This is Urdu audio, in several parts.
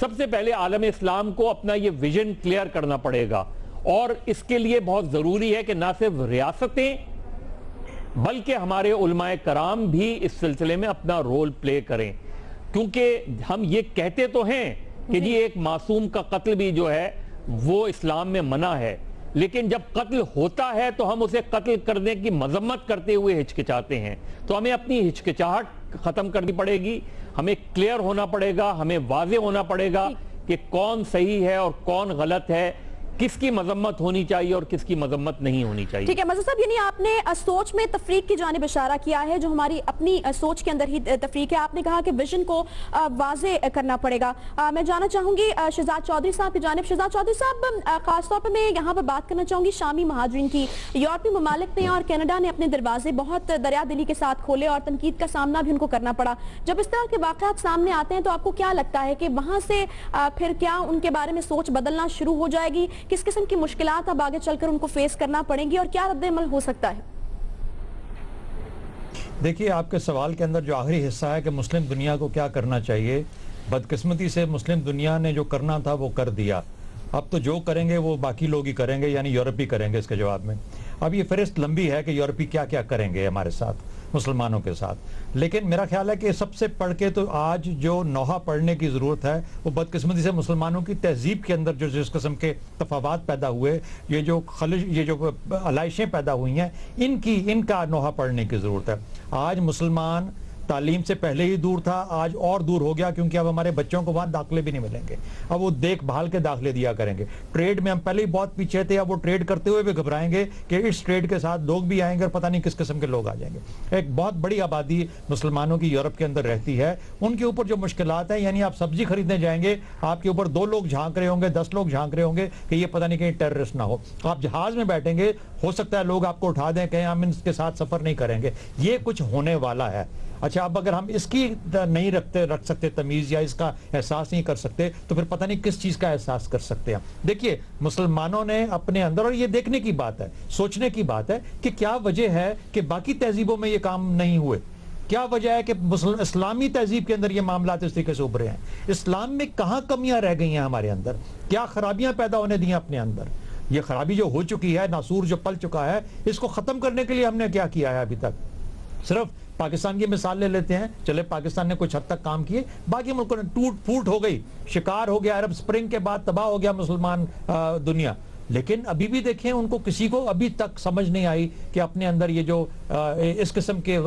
سب سے پہلے عالم اسلام کو اپنا یہ ویژن کلیئر کرنا پڑے گا، اور اس کے لیے بہت ضروری ہے کہ نہ صرف ریاستیں بلکہ ہمارے علماء کرام بھی اس سلسلے میں اپنا رول پلے کریں، کیونکہ ہم یہ کہتے تو ہیں کہ جی ایک معصوم کا قتل بھی جو ہے وہ اسلام میں منع ہے، لیکن جب قتل ہوتا ہے تو ہم اسے قتل کرنے کی مذمت کرتے ہوئے ہچکچاتے ہیں۔ تو ہمیں اپنی ہچکچاہٹ ختم کرنی پڑے گی، ہمیں کلیئر ہونا پڑے گا، ہمیں واضح ہونا پڑے گا کہ کون صحیح ہے اور کون غلط ہے، کس کی مذمت ہونی چاہیے اور کس کی مذمت نہیں ہونی چاہیے۔ ٹھیک ہے مظہر صاحب، یعنی آپ نے سوچ میں تفریق کی جانب اشارہ کیا ہے، جو ہماری اپنی سوچ کے اندر ہی تفریق ہے۔ آپ نے کہا کہ ویژن کو واضح کرنا پڑے گا۔ میں جانا چاہوں گی شہزاد چودھری صاحب کی جانب۔ شہزاد چودھری صاحب، خاص طور پر میں یہاں پر بات کرنا چاہوں گی شامی مہاجرین کی۔ یورپی ممالک نے اور کینیڈا نے اپنے دروازے بہت دریا دلی کے ساتھ کھولے اور تنقید کا سامنا بھی ان کو کرنا پڑا۔ جب اس طرح کے واقعات سامنے آتے ہیں تو آپ کو کیا لگتا ہے کہ وہاں سے پھر کیا ان کے بارے میں سوچ بدلنا شروع ہو جائے گی؟ کس قسم کی مشکلات اب آگے چل کر ان کو فیس کرنا پڑیں گی اور کیا رد عمل ہو سکتا ہے؟ دیکھیے، آپ کے سوال کے اندر جو آخری حصہ ہے کہ مسلم دنیا کو کیا کرنا چاہیے، بدقسمتی سے مسلم دنیا نے جو کرنا تھا وہ کر دیا۔ اب تو جو کریں گے وہ باقی لوگ ہی کریں گے، یعنی یورپی کریں گے اس کے جواب میں۔ اب یہ فہرست لمبی ہے کہ یورپی کیا کیا کریں گے ہمارے ساتھ، مسلمانوں کے ساتھ، لیکن میرا خیال ہے کہ سب سے پڑھ کے تو آج جو نوحہ پڑھنے کی ضرورت ہے وہ بدقسمتی سے مسلمانوں کی تہذیب کے اندر جو جس قسم کے تفاوات پیدا ہوئے، یہ جو علائشیں پیدا ہوئی ہیں، ان کا نوحہ پڑھنے کی ضرورت ہے۔ آج مسلمان تعلیم سے پہلے ہی دور تھا، آج اور دور ہو گیا، کیونکہ اب ہمارے بچوں کو وہاں داخلے بھی نہیں ملیں گے، اب وہ دیکھ بھال کے داخلے دیا کریں گے۔ ٹریڈ میں ہم پہلے ہی بہت پیچھے تھے، اب وہ ٹریڈ کرتے ہوئے بھی گھبرائیں گے کہ اس ٹریڈ کے ساتھ لوگ بھی آئیں گے اور پتہ نہیں کس قسم کے لوگ آ جائیں گے۔ ایک بہت بڑی آبادی مسلمانوں کی یورپ کے اندر رہتی ہے، ان کے اوپر جو مشکلات ہیں، یعنی آپ سبزی خریدنے جائیں گے، آپ کے اوپر 2 لوگ جھانک رہے ہوں گے، 10 لوگ جھانک رہے ہوں گے کہ یہ پتہ نہیں کہیں ٹیررسٹ نہ ہو۔ آپ جہاز میں بیٹھیں گے، ہو سکتا ہے لوگ آپ کو اٹھا دیں، کہیں ہم ان کے ساتھ سفر نہیں کریں گے۔ یہ کچھ ہونے والا ہے۔ اچھا، اب اگر ہم اس کی نہیں رکھ سکتے تمیز، یا اس کا احساس نہیں کر سکتے، تو پھر پتہ نہیں کس چیز کا احساس کر سکتے ہیں۔ دیکھیے، مسلمانوں نے اپنے اندر، اور یہ دیکھنے کی بات ہے، سوچنے کی بات ہے کہ کیا وجہ ہے کہ باقی تہذیبوں میں یہ کام نہیں ہوئے، کیا وجہ ہے کہ اسلامی تہذیب کے اندر یہ معاملات اس طریقے سے ابھرے ہیں، اسلام میں کہاں کمیاں رہ گئی ہیں ہمارے اندر، کیا خرابیاں پیدا ہونے دی اپنے اندر۔ یہ خرابی جو ہو چکی ہے، ناسور جو پل چکا ہے، اس کو ختم کرنے کے لیے ہم نے کیا کیا ہے ابھی تک؟ صرف پاکستان کی مثال لے لیتے ہیں، چلے پاکستان نے کچھ حد تک کام کیے، باقی ملکوں نے ٹوٹ پھوٹ ہو گئی، شکار ہو گیا، عرب سپرنگ کے بعد تباہ ہو گیا مسلمان دنیا، لیکن ابھی بھی دیکھیں ان کو کسی کو ابھی تک سمجھ نہیں آئی کہ اپنے اندر یہ جو اس قسم کے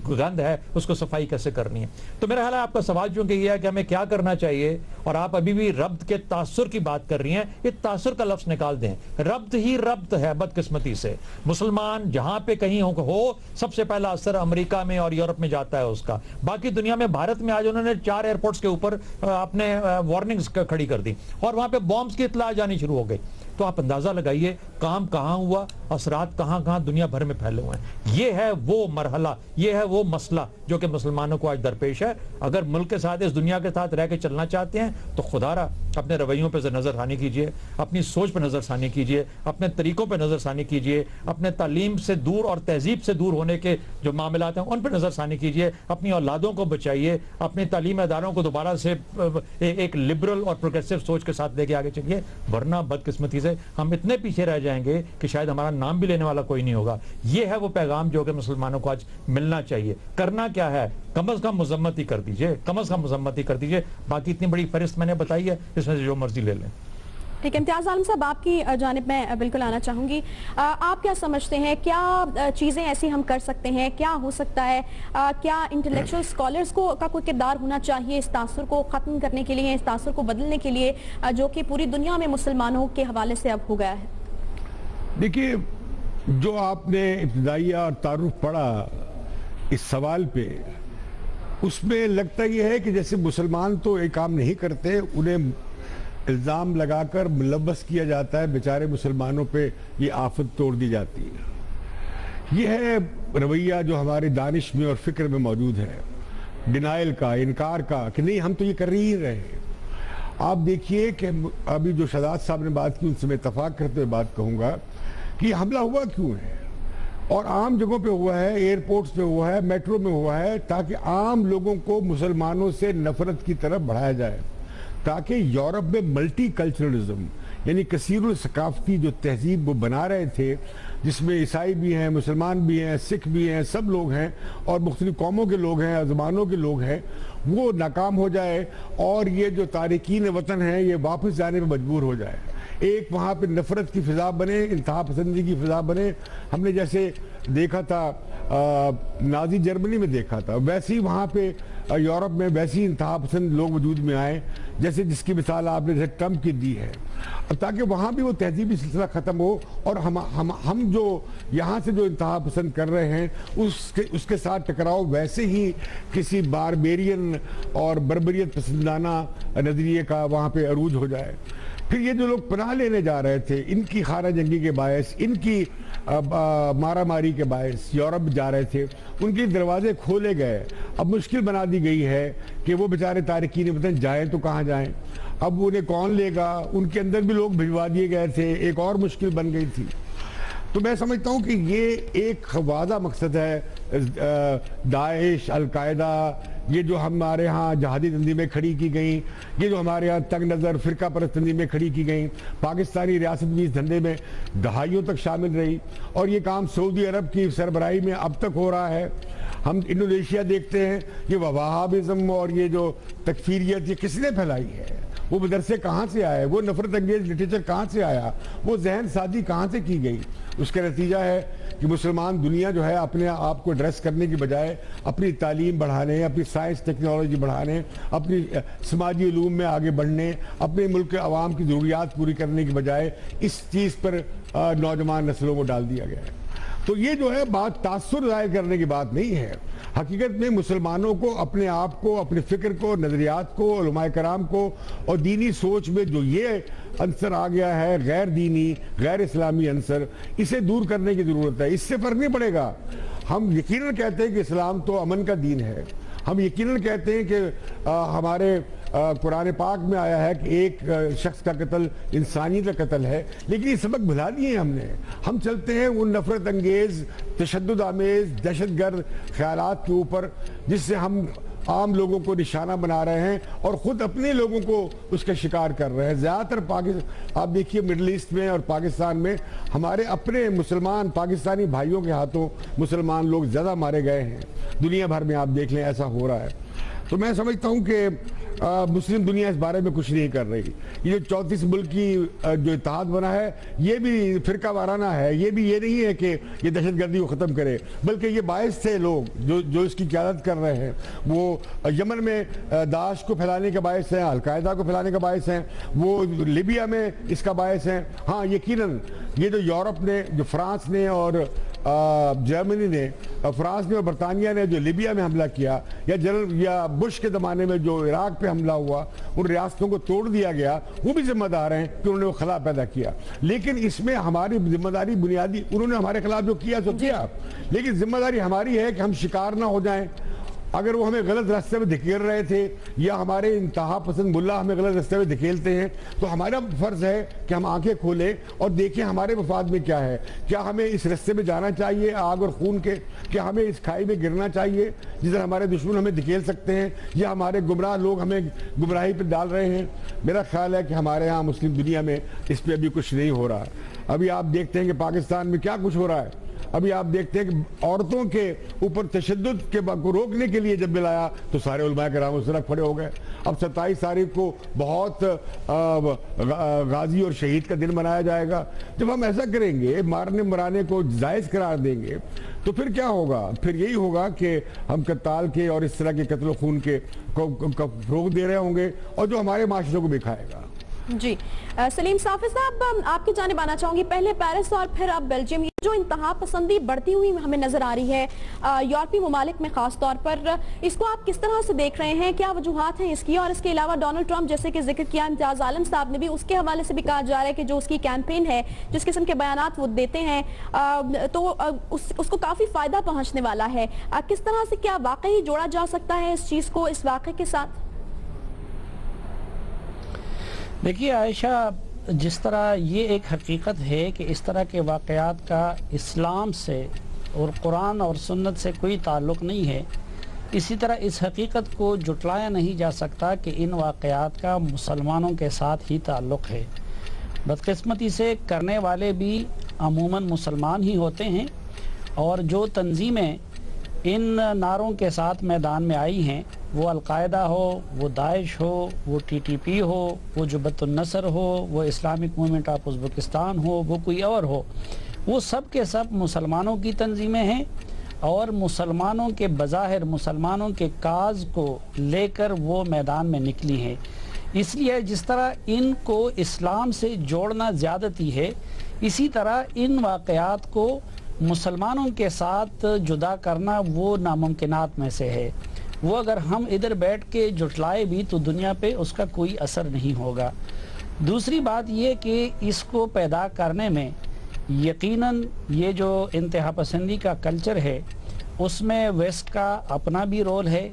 گند ہے اس کو صفائی کیسے کرنی ہے۔ تو میرا خیال ہے آپ کا سوال چونکہ یہ ہے کہ ہمیں کیا کرنا چاہیے، اور آپ ابھی بھی ربط کے تاثر کی بات کر رہی ہیں، یہ تاثر کا لفظ نکال دیں، ربط ہی ربط ہے بدقسمتی سے۔ مسلمان جہاں پہ کہیں ہو، سب سے پہلا اثر امریکہ میں اور یورپ میں جاتا ہے اس کا، باقی دنیا میں، بھارت میں آج انہوں نے 4 ایئرپورٹس کے اوپر اپنے وارننگز کھڑی کر دی اور وہاں پہ بامز کی اطلاع جانی شروع ہو گئی۔ تو آپ اندازہ لگائیے کام کہاں ہوا، اثرات کہاں کہاں دنیا بھر میں پھیلے ہوئے ہیں۔ یہ ہے وہ مرحلہ، یہ ہے وہ مسئلہ جو کہ مسلمانوں کو آج درپیش ہے۔ اگر ملک کے ساتھ، اس دنیا کے ساتھ رہ کے چلنا چاہتے ہیں تو خدا را اپنے رویوں پہ نظر ثانی کیجئے، اپنی سوچ پہ نظر ثانی کیجئے، اپنے طریقوں پہ نظر ثانی کیجئے، اپنے تعلیم سے دور اور تہذیب سے دور ہونے کے جو معاملات ہیں ان پہ نظر ثانی کیجئے، اپنی اولادوں کو بچائیے، اپنے تعلیمی اداروں کو دوبارہ سے ایک لبرل اور پروگریسو سوچ کے ساتھ لے کے آگے چلیے، ورنہ بدقسمتی سے ہم اتنے پیچھے رہ جائیں گے کہ شاید ہمارا نام بھی لینے والا کوئی نہیں ہوگا۔ یہ ہے وہ پیغام جو کہ مسلمانوں کو آج ملنا چاہیے۔ کرنا کیا ہے؟ کم از کم مذمت ہی کر دیجئے، کم از کم مذمت ہی کر دیجئے، باقی اتنی بڑی فہرست میں نے بتائی ہے، اس میں سے جو مرضی لے لیں۔ ٹھیک ہے، امتیاز عالم صاحب آپ کی جانب میں بالکل آنا چاہوں گی۔ آپ کیا سمجھتے ہیں، کیا چیزیں ایسی ہم کر سکتے ہیں، کیا ہو سکتا ہے، کیا انٹلیکچوئل اسکالرز کا کوئی کردار ہونا چاہیے اس تاثر کو ختم کرنے کے لیے، اس تاثر کو بدلنے کے لیے جو کہ پوری دنیا میں مسلمانوں کے حوالے سے اب ہو گیا ہے؟ دیکھیے، جو آپ نے ابتدائیہ اور تعارف پڑھا اس سوال پہ، اس میں لگتا یہ ہے کہ جیسے مسلمان تو ایک کام نہیں کرتے، انہیں الزام لگا کر ملوث کیا جاتا ہے، بیچارے مسلمانوں پہ یہ آفت توڑ دی جاتی ہے۔ یہ ہے رویہ جو ہمارے دانش میں اور فکر میں موجود ہے، ڈینائل کا، انکار کا، کہ نہیں ہم تو یہ کر ہی رہے ہیں۔ آپ دیکھیے کہ ابھی جو شہزاد صاحب نے بات کی، ان سے میں اتفاق کرتے ہوئے بات کہوں گا کہ یہ حملہ ہوا کیوں ہے، اور عام جگہوں پہ ہوا ہے، ایئرپورٹس پہ ہوا ہے، میٹرو میں ہوا ہے، تاکہ عام لوگوں کو مسلمانوں سے نفرت کی طرف بڑھایا جائے، تاکہ یورپ میں ملٹی کلچرلزم یعنی کثیر الثقافتی جو تہذیب وہ بنا رہے تھے، جس میں عیسائی بھی ہیں، مسلمان بھی ہیں، سکھ بھی ہیں، سب لوگ ہیں اور مختلف قوموں کے لوگ ہیں، زبانوں کے لوگ ہیں، وہ ناکام ہو جائے اور یہ جو تارکین وطن ہیں یہ واپس جانے پہ مجبور ہو جائے. ایک وہاں پہ نفرت کی فضا بنے، انتہا پسندی کی فضا بنے. ہم نے جیسے دیکھا تھا نازی جرمنی میں دیکھا تھا، ویسے ہی وہاں پہ یورپ میں ویسی انتہا پسند لوگ وجود میں آئے جیسے جس کی مثال آپ نے ٹرمپ کی دی ہے، تاکہ وہاں بھی وہ تہذیبی سلسلہ ختم ہو اور ہم جو یہاں سے جو انتہا پسند کر رہے ہیں اس کے ساتھ ٹکراؤ ویسے ہی کسی باربیرین اور بربریت پسندانہ نظریے کا وہاں پہ عروج ہو جائے. پھر یہ جو لوگ پناہ لینے جا رہے تھے، ان کی خانہ جنگی کے باعث، ان کی مارا ماری کے باعث یورپ جا رہے تھے، ان کے دروازے کھولے گئے. اب مشکل بنا دی گئی ہے کہ وہ بیچارے تارکین وطن جائیں تو کہاں جائیں. اب انہیں کون لے گا؟ ان کے اندر بھی لوگ بھجوا دیے گئے تھے، ایک اور مشکل بن گئی تھی. تو میں سمجھتا ہوں کہ یہ ایک واضح مقصد ہے. داعش، القاعدہ، یہ جو ہمارے ہاں جہادی تنظیمیں میں کھڑی کی گئیں، یہ جو ہمارے ہاں تنگ نظر فرقہ پرست تنظیمیں میں کھڑی کی گئیں، پاکستانی ریاست بھی اس دھندے میں دہائیوں تک شامل رہی اور یہ کام سعودی عرب کی سربراہی میں اب تک ہو رہا ہے. ہم انڈونیشیا دیکھتے ہیں، یہ وہابزم اور یہ جو تکفیریت یہ کس نے پھیلائی ہے؟ وہ مدرسے کہاں سے آئے؟ وہ نفرت انگیز لٹریچر کہاں سے آیا؟ وہ ذہن سازی کہاں سے کی گئی؟ اس کا نتیجہ ہے کہ مسلمان دنیا جو ہے اپنے آپ کو ایڈریس کرنے کی بجائے اپنی تعلیم بڑھانے، اپنی سائنس ٹیکنالوجی بڑھانے، اپنی سماجی علوم میں آگے بڑھنے، اپنے ملک کے عوام کی ضروریات پوری کرنے کی بجائے اس چیز پر نوجوان نسلوں کو ڈال دیا گیا ہے. تو یہ جو ہے بات تاثر ظاہر کرنے کی بات نہیں ہے. حقیقت میں مسلمانوں کو اپنے آپ کو، اپنے فکر کو، نظریات کو، علماء کرام کو اور دینی سوچ میں جو یہ عنصر آ گیا ہے، غیر دینی، غیر اسلامی عنصر، اسے دور کرنے کی ضرورت ہے. اس سے فرق نہیں پڑے گا. ہم یقیناً کہتے ہیں کہ اسلام تو امن کا دین ہے. ہم یقیناً کہتے ہیں کہ ہمارے قرآن پاک میں آیا ہے کہ ایک شخص کا قتل انسانیت کا قتل ہے، لیکن یہ سبق بھلا دیے ہم نے. ہم چلتے ہیں ان نفرت انگیز، تشدد آمیز، دہشت گرد خیالات کے اوپر جس سے ہم عام لوگوں کو نشانہ بنا رہے ہیں اور خود اپنے لوگوں کو اس کا شکار کر رہے ہیں. زیادہ تر آپ دیکھیے مڈل ایسٹ میں اور پاکستان میں ہمارے اپنے مسلمان پاکستانی بھائیوں کے ہاتھوں مسلمان لوگ زیادہ مارے گئے ہیں. دنیا بھر میں آپ دیکھ لیں ایسا ہو رہا ہے. تو میں سمجھتا ہوں کہ مسلم دنیا اس بارے میں کچھ نہیں کر رہی. یہ جو 34 ملک کی جو اتحاد بنا ہے یہ بھی فرقہ وارانہ ہے. یہ بھی یہ نہیں ہے کہ یہ دہشت گردی کو ختم کرے، بلکہ یہ باعث تھے لوگ جو اس کی قیادت کر رہے ہیں. وہ یمن میں داعش کو پھیلانے کا باعث ہیں، القاعدہ کو پھیلانے کا باعث ہیں، وہ لیبیا میں اس کا باعث ہیں. ہاں یقیناً یہ جو یورپ نے، جو فرانس نے اور جرمنی نے، فرانس نے اور برطانیہ نے جو لیبیا میں حملہ کیا، یا بش کے زمانے میں جو عراق پہ حملہ ہوا، ان ریاستوں کو توڑ دیا گیا، وہ بھی ذمہ دار ہیں کہ انہوں نے وہ خلا پیدا کیا. لیکن اس میں ہماری ذمہ داری بنیادی، انہوں نے ہمارے خلاف جو کیا سو کیا، لیکن ذمہ داری ہماری ہے کہ ہم شکار نہ ہو جائیں. اگر وہ ہمیں غلط راستے میں دھکیل رہے تھے یا ہمارے انتہا پسند ملا ہمیں غلط راستے میں دھکیلتے ہیں تو ہمارا فرض ہے کہ ہم آنکھیں کھولیں اور دیکھیں ہمارے مفاد میں کیا ہے. کیا ہمیں اس راستے میں جانا چاہیے آگ اور خون کے؟ کیا ہمیں اس کھائی میں گرنا چاہیے جس طرح ہمارے دشمن ہمیں دھکیل سکتے ہیں، یا ہمارے گمراہ لوگ ہمیں گمراہی پہ ڈال رہے ہیں؟ میرا خیال ہے کہ ہمارے ہاں مسلم دنیا میں اس پہ ابھی کچھ نہیں ہو رہا. ابھی آپ دیکھتے ہیں کہ پاکستان میں کیا کچھ ہو رہا ہے. ابھی آپ دیکھتے ہیں کہ عورتوں کے اوپر تشدد کو روکنے کے لیے جب بل آیا تو سارے علماء کرام اس طرح کھڑے ہو گئے. اب 27 تاریخ کو بہت غازی اور شہید کا دن منایا جائے گا. جب ہم ایسا کریں گے، مارنے مرانے کو جائز قرار دیں گے، تو پھر کیا ہوگا؟ پھر یہی ہوگا کہ ہم قتال کے اور اس طرح کے قتل و خون کے فروغ دے رہے ہوں گے اور جو ہمارے معاشرے کو بھی کھائے گا. جی سلیم صافی صاحب، آپ کی جانب آنا چاہوں گی. پہلے پیرس اور پھر اب بیلجیم، یہ جو انتہا پسندی بڑھتی ہوئی ہمیں نظر آ رہی ہے یورپی ممالک میں خاص طور پر، اس کو آپ کس طرح سے دیکھ رہے ہیں؟ کیا وجوہات ہیں اس کی؟ اور اس کے علاوہ ڈونلڈ ٹرمپ جیسے کہ ذکر کیا، امتیاز عالم صاحب نے بھی، اس کے حوالے سے بھی کہا جا رہا ہے کہ جو اس کی کیمپین ہے، جس قسم کے بیانات وہ دیتے ہیں تو اس کو کافی فائدہ پہنچنے والا ہے. کس طرح سے کیا واقعی جوڑا جا سکتا ہے اس چیز کو اس واقعے کے ساتھ؟ دیکھیے عائشہ، جس طرح یہ ایک حقیقت ہے کہ اس طرح کے واقعات کا اسلام سے اور قرآن اور سنت سے کوئی تعلق نہیں ہے، اسی طرح اس حقیقت کو جھٹلایا نہیں جا سکتا کہ ان واقعات کا مسلمانوں کے ساتھ ہی تعلق ہے۔ بدقسمتی سے کرنے والے بھی عموماً مسلمان ہی ہوتے ہیں، اور جو تنظیمیں ان نعروں کے ساتھ میدان میں آئی ہیں، وہ القاعدہ ہو، وہ داعش ہو، وہ TTP ہو، وہ جبہت النصر ہو، وہ اسلامک موومنٹ آف ازبکستان ہو، وہ کوئی اور ہو، وہ سب کے سب مسلمانوں کی تنظیمیں ہیں، اور مسلمانوں کے بظاہر مسلمانوں کے کاز کو لے کر وہ میدان میں نکلی ہیں۔ اس لیے جس طرح ان کو اسلام سے جوڑنا زیادتی ہے، اسی طرح ان واقعات کو مسلمانوں کے ساتھ جدا کرنا وہ ناممکنات میں سے ہے۔ وہ اگر ہم ادھر بیٹھ کے جھٹلائے بھی تو دنیا پہ اس کا کوئی اثر نہیں ہوگا۔ دوسری بات یہ کہ اس کو پیدا کرنے میں یقیناً یہ جو انتہا پسندی کا کلچر ہے، اس میں ویسٹ کا اپنا بھی رول ہے۔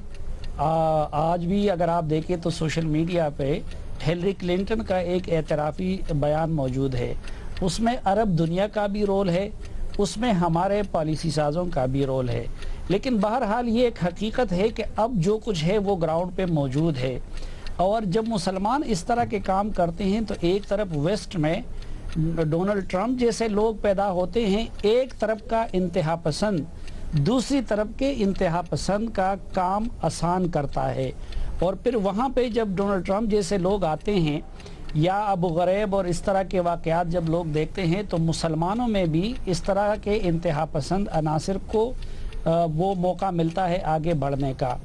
آج بھی اگر آپ دیکھیں تو سوشل میڈیا پہ ہیلری کلنٹن کا ایک اعترافی بیان موجود ہے، اس میں عرب دنیا کا بھی رول ہے، اس میں ہمارے پالیسی سازوں کا بھی رول ہے۔ لیکن بہرحال یہ ایک حقیقت ہے کہ اب جو کچھ ہے وہ گراؤنڈ پہ موجود ہے، اور جب مسلمان اس طرح کے کام کرتے ہیں تو ایک طرف ویسٹ میں ڈونلڈ ٹرمپ جیسے لوگ پیدا ہوتے ہیں، ایک طرف کا انتہا پسند دوسری طرف کے انتہا پسند کا کام آسان کرتا ہے، اور پھر وہاں پہ جب ڈونلڈ ٹرمپ جیسے لوگ آتے ہیں یا ابو غریب اور اس طرح کے واقعات جب لوگ دیکھتے ہیں تو مسلمانوں میں بھی اس طرح کے انتہا پسند عناصر کو وہ موقع ملتا ہے آگے بڑھنے کا۔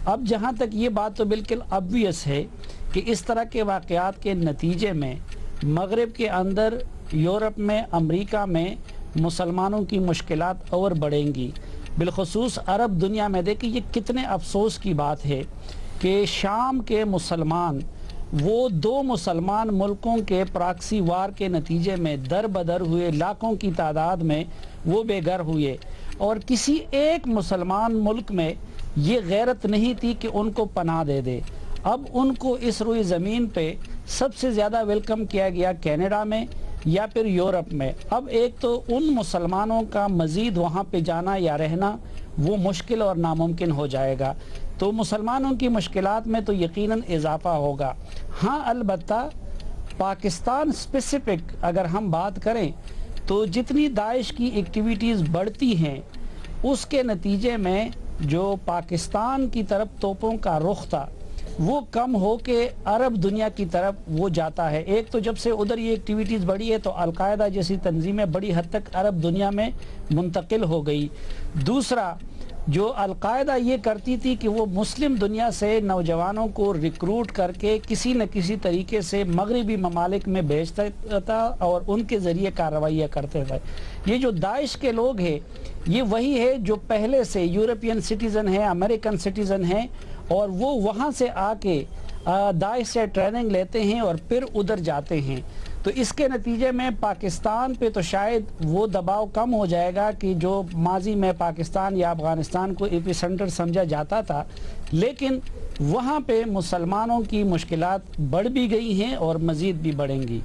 اب جہاں تک یہ بات تو بالکل obvious ہے کہ اس طرح کے واقعات کے نتیجے میں مغرب کے اندر، یورپ میں، امریکہ میں مسلمانوں کی مشکلات اور بڑھیں گی، بالخصوص عرب دنیا میں۔ دیکھیں یہ کتنے افسوس کی بات ہے کہ شام کے مسلمان، وہ دو مسلمان ملکوں کے پراکسی وار کے نتیجے میں در بدر ہوئے، لاکھوں کی تعداد میں وہ بے گھر ہوئے، اور کسی ایک مسلمان ملک میں یہ غیرت نہیں تھی کہ ان کو پناہ دے دے۔ اب ان کو اس روئی زمین پہ سب سے زیادہ ویلکم کیا گیا کینیڈا میں یا پھر یورپ میں۔ اب ایک تو ان مسلمانوں کا مزید وہاں پہ جانا یا رہنا وہ مشکل اور ناممکن ہو جائے گا، تو مسلمانوں کی مشکلات میں تو یقیناً اضافہ ہوگا۔ ہاں البتہ پاکستان سپیسیفک اگر ہم بات کریں تو جتنی داعش کی ایکٹیویٹیز بڑھتی ہیں، اس کے نتیجے میں جو پاکستان کی طرف توپوں کا رخ تھا وہ کم ہو کے عرب دنیا کی طرف وہ جاتا ہے۔ ایک تو جب سے ادھر یہ ایکٹیویٹیز بڑھی ہے تو القاعدہ جیسی تنظیمیں بڑی حد تک عرب دنیا میں منتقل ہو گئی۔ دوسرا، جو القاعدہ یہ کرتی تھی کہ وہ مسلم دنیا سے نوجوانوں کو ریکروٹ کر کے کسی نہ کسی طریقے سے مغربی ممالک میں بھیجتا تھا اور ان کے ذریعے کارروائیاں کرتے تھے۔ یہ جو داعش کے لوگ ہیں یہ وہی ہے جو پہلے سے یورپین سٹیزن ہیں، امریکن سٹیزن ہیں، اور وہ وہاں سے آ کے داعش سے ٹریننگ لیتے ہیں اور پھر ادھر جاتے ہیں۔ تو اس کے نتیجے میں پاکستان پہ تو شاید وہ دباؤ کم ہو جائے گا کہ جو ماضی میں پاکستان یا افغانستان کو ایپی سینٹر سمجھا جاتا تھا، لیکن وہاں پہ مسلمانوں کی مشکلات بڑھ بھی گئی ہیں اور مزید بھی بڑھیں گی۔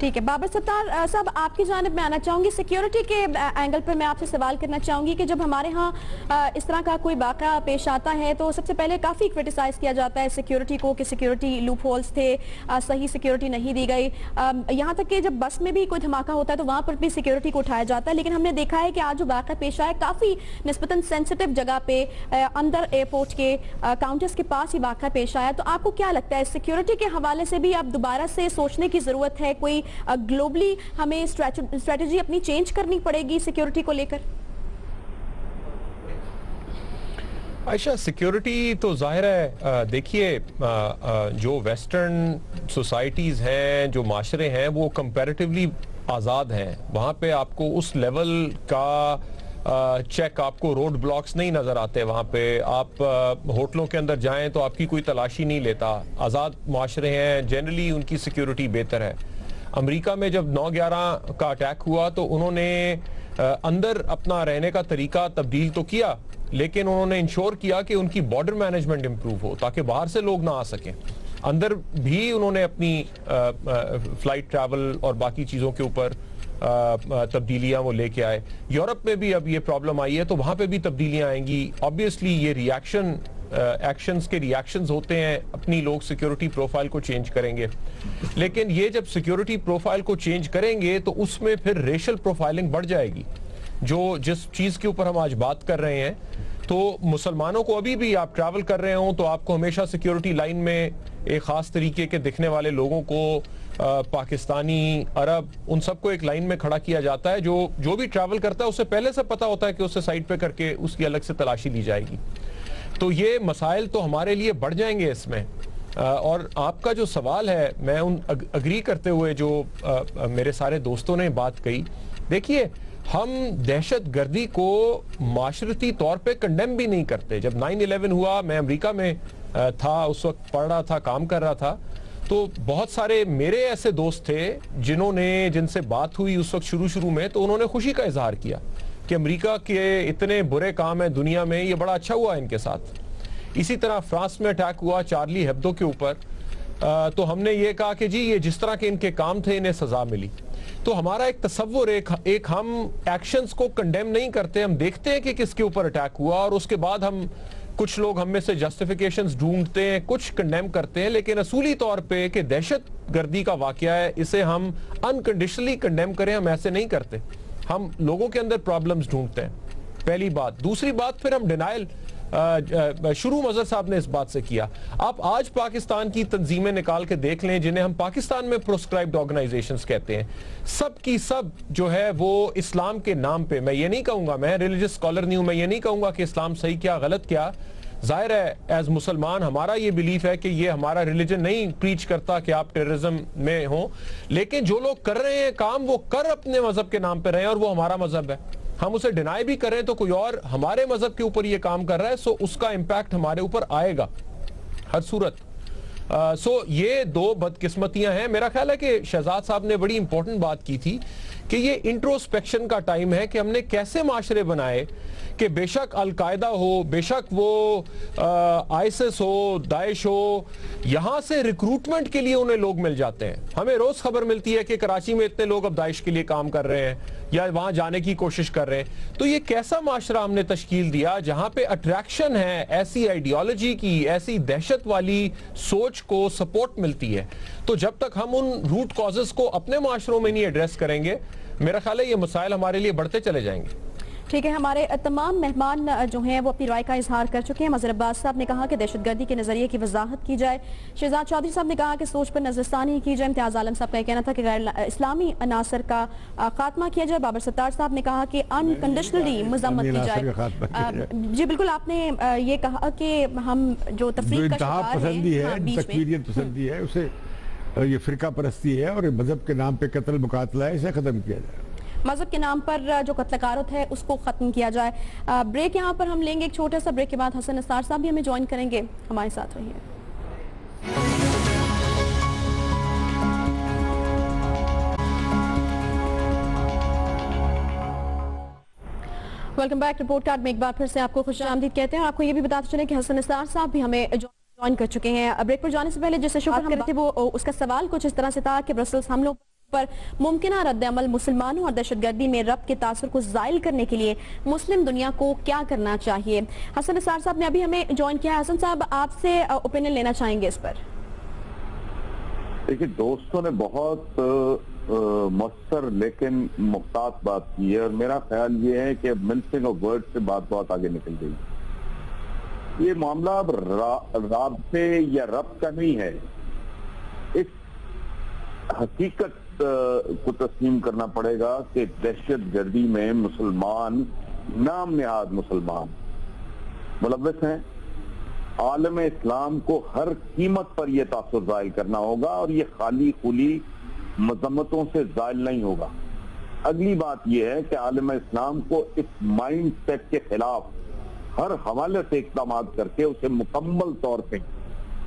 ٹھیک ہے، بابر ستار صاحب آپ کی جانب میں آنا چاہوں گی۔ سیکیورٹی کے اینگل پر میں آپ سے سوال کرنا چاہوں گی کہ جب ہمارے ہاں اس طرح کا کوئی واقعہ پیش آتا ہے تو سب سے پہلے کافی کرٹیسائز کیا جاتا ہے سیکیورٹی کو کہ سیکیورٹی لوپ ہولز تھے، صحیح سیکیورٹی نہیں دی گئی، یہاں تک کہ جب بس میں بھی کوئی دھماکہ ہوتا ہے تو وہاں پر بھی سیکیورٹی کو اٹھایا جاتا ہے۔ لیکن ہم نے دیکھا ہے کہ آج جو واقعہ پیش آیا کافی نسبتاً سینسٹیو جگہ پہ اندر ایئرپورٹ کے کاؤنٹرز کے پاس ہی واقعہ پیش آیا، تو آپ کو کیا لگتا ہے سیکیورٹی کے حوالے سے بھی اب دوبارہ سے سوچنے کی ضرورت ہے؟ کوئی گلوبلی ہمیں اسٹریٹجی اپنی چینج کرنی پڑے گی سیکیورٹی کو لے کر؟ عائشہ، سیکیورٹی تو ظاہر ہے، دیکھیے جو ویسٹرن سوسائٹیز ہیں، جو معاشرے ہیں، وہ کمپیریٹیولی آزاد ہیں۔ وہاں پہ آپ کو اس لیول کا چیک، آپ کو روڈ بلاکس نہیں نظر آتے۔ وہاں پہ آپ ہوٹلوں کے اندر جائیں تو آپ کی کوئی تلاشی نہیں لیتا۔ آزاد معاشرے ہیں، جنرلی ان کی سیکیورٹی بہتر ہے۔ امریکہ میں جب 9/11 کا اٹیک ہوا تو انہوں نے اندر اپنا رہنے کا طریقہ تبدیل تو کیا، لیکن انہوں نے انشور کیا کہ ان کی بارڈر مینجمنٹ امپروو ہو تاکہ باہر سے لوگ نہ آ سکیں۔ اندر بھی انہوں نے اپنی فلائٹ ٹریول اور باقی چیزوں کے اوپر تبدیلیاں وہ لے کے آئے. یورپ میں بھی اب یہ پرابلم آئی ہے تو وہاں پہ بھی تبدیلیاں آئیں گی. آبویسلی یہ ایکشنز کے ریاکشنز ہوتے ہیں, اپنی لوگ سیکیورٹی پروفائل کو چینج کریں گے, لیکن یہ جب سیکیورٹی پروفائل کو چینج کریں گے تو اس میں پھر ریشل پروفائلنگ بڑھ جائے گی. جس چیز کے اوپر ہم آج بات کر رہے ہیں, تو مسلمانوں کو ابھی بھی آپ ٹریول کر رہے ہوں تو آپ کو ہمیشہ سیکیورٹی لائن میں ایک خاص طریقے کے دکھنے والے لوگوں کو, پاکستانی, عرب, ان سب کو ایک لائن میں کھڑا کیا جاتا ہے. جو بھی ٹریول کرتا ہے اسے پہلے سے پتا ہوتا ہے کہ اسے سائٹ پہ کر کے اس کی الگ سے تلاشی لی جائے گی. تو یہ مسائل تو ہمارے لیے بڑھ جائیں گے اس میں. اور آپ کا جو سوال ہے, میں اگری کرتے ہوئے جو میرے سارے دوستوں نے بات کہی, دیکھیے ہم دہشت گردی کو معاشرتی طور پہ کنڈیم بھی نہیں کرتے. جب 9/11 ہوا, میں امریکہ میں تھا, اس وقت پڑھ رہا تھا, کام کر رہا تھا, تو بہت سارے میرے ایسے دوست تھے جن سے بات ہوئی اس وقت شروع میں, تو انہوں نے خوشی کا اظہار کیا کہ امریکہ کے اتنے برے کام ہیں دنیا میں, یہ بڑا اچھا ہوا ان کے ساتھ. اسی طرح فرانس میں اٹیک ہوا چارلی ہیبدو کے اوپر, تو ہم نے یہ کہا کہ جی یہ جس طرح کے ان کے کام تھے انہیں سزا ملی. تو ہمارا ایک تصور, ایک ہم ایکشنز کو کنڈیم نہیں کرتے, ہم دیکھتے ہیں کہ کس کے اوپر اٹیک ہوا اور اس کے بعد کچھ لوگ ہم میں سے جسٹیفیکیشنز ڈھونڈتے ہیں, کچھ کنڈیم کرتے ہیں, لیکن اصولی طور پہ کہ دہشت گردی کا واقعہ ہے اسے ہم انکنڈیشنلی کنڈیم کریں, ہم ایسے نہیں کرتے. ہم لوگوں کے اندر پرابلمز ڈھونڈتے ہیں, پہلی بات. دوسری بات, پھر ہم ڈینائل شروع مظہر صاحب نے اس بات سے کیا. آپ آج پاکستان کی تنظیمیں نکال کے دیکھ لیں جنہیں ہم پاکستان میں پروسکرائبڈ آرگنائزیشنز کہتے ہیں, سب کی سب جو ہے وہ اسلام کے نام پہ, میں یہ نہیں کہوں گا, میں ریلیجس اسکالر نہیں ہوں, میں یہ نہیں کہوں گا کہ اسلام صحیح کیا غلط کیا. ظاہر ہے ایز مسلمان ہمارا یہ بلیف ہے کہ یہ ہمارا ریلیجن نہیں پریچ کرتا کہ آپ ٹیررزم میں ہوں, لیکن جو لوگ کر رہے ہیں کام وہ کر اپنے مذہب کے نام پہ رہے ہیں, اور وہ ہمارا مذہب ہے. ہم اسے ڈینائی بھی کریں تو کوئی اور ہمارے مذہب کے اوپر یہ کام کر رہا ہے, سو اس کا امپیکٹ ہمارے اوپر آئے گا ہر صورت. سو یہ دو بدقسمتیاں ہیں. میرا خیال ہے کہ شہزاد صاحب نے بڑی امپورٹنٹ بات کی تھی کہ یہ انٹروسپیکشن کا ٹائم ہے کہ ہم نے کیسے معاشرے بنائے کہ بے شک القاعدہ ہو, بے شک وہ آئیسس ہو, داعش ہو, یہاں سے ریکروٹمنٹ کے لیے انہیں لوگ مل جاتے ہیں. ہمیں روز خبر ملتی ہے کہ کراچی میں اتنے لوگ اب داعش کے لیے کام کر رہے ہیں یا وہاں جانے کی کوشش کر رہے ہیں. تو یہ کیسا معاشرہ ہم نے تشکیل دیا جہاں پہ اٹریکشن ہے ایسی آئیڈیالوجی کی, ایسی دہشت والی سوچ کو سپورٹ ملتی ہے. تو جب تک ہم ان روٹ کازز کو اپنے معاشروں میں نہیں ایڈریس کریں گے, میرا خیال ہے یہ مسائل ہمارے لیے بڑھتے چلے جائیں گے. ٹھیک ہے, ہمارے تمام مہمان جو ہیں وہ اپنی رائے کا اظہار کر چکے ہیں. مظہر عباس صاحب نے کہا کہ دہشت گردی کے نظریے کی وضاحت کی جائے. شہزاد چودھری صاحب نے کہا کہ سوچ پر نظرثانی کی جائے. امتیاز عالم صاحب کا یہ کہنا تھا کہ غیر اسلامی عناصر کا خاتمہ کیا جائے. بابر ستار صاحب نے کہا کہ انکنڈیشنلی مذمت کی جائے. جی بالکل, آپ نے یہ کہا کہ ہم جو تفریق کا شکار ہیں, تکفیریت پسندی ہے, اسے یہ فرقہ پرستی ہے اور مذہب کے نام پہ قتل مقاتلہ ہے, اسے ختم کیا جائے. مذہب کے نام پر جو قتل غارت ہے اس کو ختم کیا جائے. بریک یہاں پر ہم لیں گے, ایک چھوٹا سا بریک کے بعد حسن نثار صاحب بھی ہمیں جوائن کریں گے. ہمارے ساتھ رہیے. Welcome back. رپورٹ کارڈ میں ایک بار پھر سے آپ کو خوش آمدید کہتے ہیں, اور آپ کو یہ بھی بتاتے چلیں کہ حسن نثار صاحب بھی ہمیں جوائن کر چکے ہیں. بریک پر جانے سے پہلے جسے شکر ہم کرتے وہ اس کا سوال کچھ اس طرح سے تھا کہ برسلز حملوں پر ممکنہ رد عمل مسلمانوں اور دہشت گردی میں ربط کے تاثر کو زائل کرنے کے لیے مسلم دنیا کو کیا کرنا چاہیے. حسن نثار صاحب نے ابھی ہمیں جوائن کیا ہے. حسن صاحب, آپ سے اوپینین لینا چاہیں گے اس پر. دیکھیں, دوستوں نے بہت مؤثر لیکن محتاط بات کی ہے, اور میرا خیال یہ ہے کہ منسنگ آف ورڈ سے بات بہت آگے نکل گئی. یہ معاملہ اب رابطے یا ربط کا نہیں ہے, اس حقیقت کو تسلیم کرنا پڑے گا کہ دہشت گردی میں مسلمان, نام نہاد مسلمان ملوث ہیں. عالم اسلام کو ہر قیمت پر یہ تاثر زائل کرنا ہوگا, اور یہ خالی خلی مذمتوں سے زائل نہیں ہوگا. اگلی بات یہ ہے کہ عالم اسلام کو اس مائنڈ سیٹ کے خلاف ہر حوالے سے اقدامات کر کے اسے مکمل طور پہ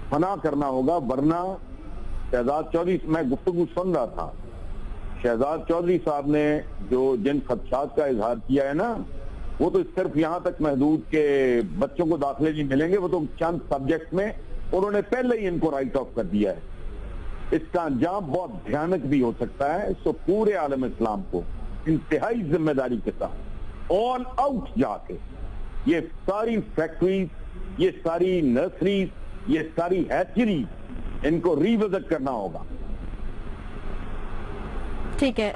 فنا کرنا ہوگا, ورنہ شہزاد چودھری, میں گفتگو سن رہا تھا, شہزاد چودھری صاحب نے جن خدشات کا اظہار کیا ہے نا, وہ تو صرف یہاں تک محدود کہ بچوں کو داخلے نہیں ملیں گے, وہ تو چند سبجیکٹ میں انہوں نے پہلے ہی ان کو رائٹ آف کر دیا ہے. اس کا انجام بہت بھیانک بھی ہو سکتا ہے. تو پورے عالم اسلام کو انتہائی ذمہ داری کے ساتھ آل آؤٹ جا کے یہ ساری فیکٹریز, یہ ساری نرسریز, یہ ساری ہیچریز ان کو ری وزٹ کرنا ہوگا. ٹھیک ہے.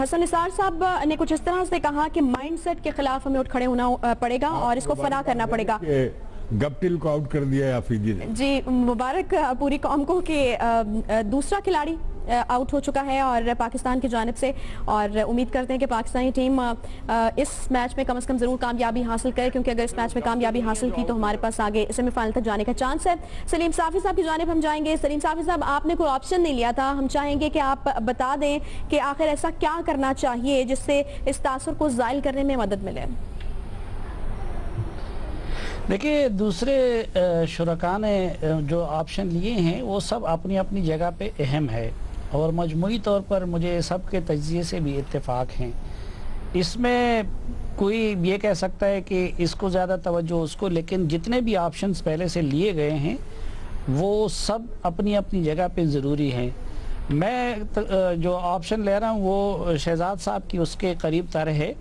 حسن نثار صاحب نے کچھ اس طرح سے کہا کہ مائنڈ سیٹ کے خلاف ہمیں اٹھ کھڑے ہونا پڑے گا اور اس کو فنا کرنا پڑے گا. گپٹل کو آؤٹ کر دیا ہے آفریدی نے. جی مبارک پوری قوم کو کہ دوسرا کھلاڑی آؤٹ ہو چکا ہے اور پاکستان کی جانب سے, اور امید کرتے ہیں کہ پاکستانی ٹیم اس میچ میں کم از کم ضرور کامیابی حاصل کرے, کیونکہ اگر اس میچ میں کامیابی حاصل کی تو ہمارے پاس آگے سیمی فائنل تک جانے کا چانس ہے. سلیم صافی صاحب کی جانب ہم جائیں گے. سلیم صافی صاحب, آپ نے کوئی آپشن نہیں لیا تھا, ہم چاہیں گے کہ آپ بتا دیں کہ آخر ایسا کیا کرنا چاہیے جس سے اس تاثر کو زائل کرنے میں مدد ملے. دیکھیے, دوسرے شرکاء نے جو آپشن لیے ہیں وہ سب اپنی اپنی جگہ پہ اہم ہے اور مجموعی طور پر مجھے سب کے تجزیے سے بھی اتفاق ہیں. اس میں کوئی یہ کہہ سکتا ہے کہ اس کو زیادہ توجہ اس کو, لیکن جتنے بھی آپشنز پہلے سے لیے گئے ہیں وہ سب اپنی اپنی جگہ پہ ضروری ہیں. میں جو آپشن لے رہا ہوں وہ شہزاد صاحب کی اس کے قریب تر ہے